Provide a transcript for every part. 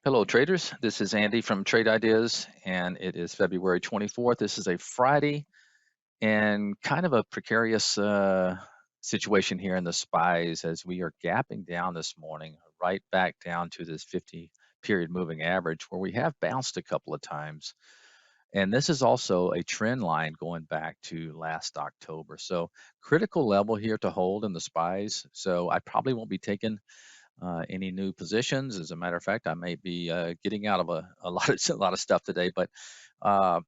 Hello, traders. This is Andy from Trade Ideas, and it is February 24th. This is a Friday, and kind of a precarious situation here in the SPYs as we are gapping down this morning, right back down to this 50-period moving average, where we have bounced a couple of times. And this is also a trend line going back to last October. So critical level here to hold in the SPYs. So I probably won't be taking any new positions. As a matter of fact, I may be getting out of a lot of a lot of stuff today. But uh,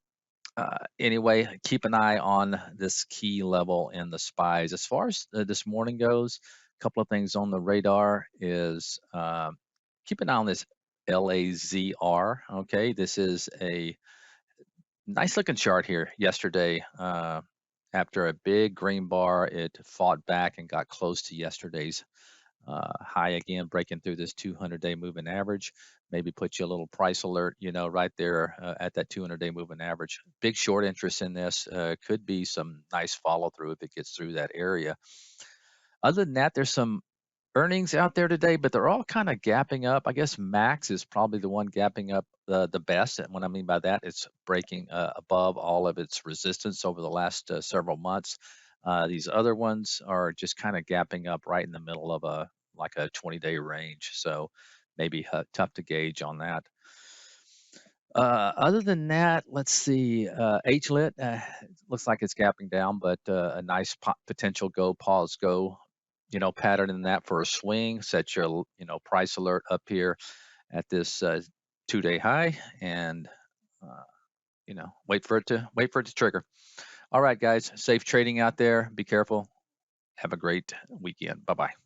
anyway, keep an eye on this key level in the SPYs. As far as this morning goes, a couple of things on the radar is keep an eye on this LAZR. Okay, this is a nice looking chart here yesterday. After a big green bar, it fought back and got close to yesterday's high again, breaking through this 200-day moving average. Maybe put you a little price alert, right there at that 200-day moving average. Big short interest in this. Could be some nice follow through if it gets through that area. Other than that, there's some earnings out there today, but they're all kind of gapping up. I guess Max is probably the one gapping up the best. And what I mean by that, it's breaking above all of its resistance over the last several months. These other ones are just kind of gapping up right in the middle of a 20-day range. So maybe tough to gauge on that. Other than that, let's see. HLIT looks like it's gapping down, but a nice potential go, pause, go, pattern in that for a swing. Set your, price alert up here at this 2-day high, and wait for it to trigger. All right, guys, safe trading out there. Be careful. Have a great weekend. Bye bye.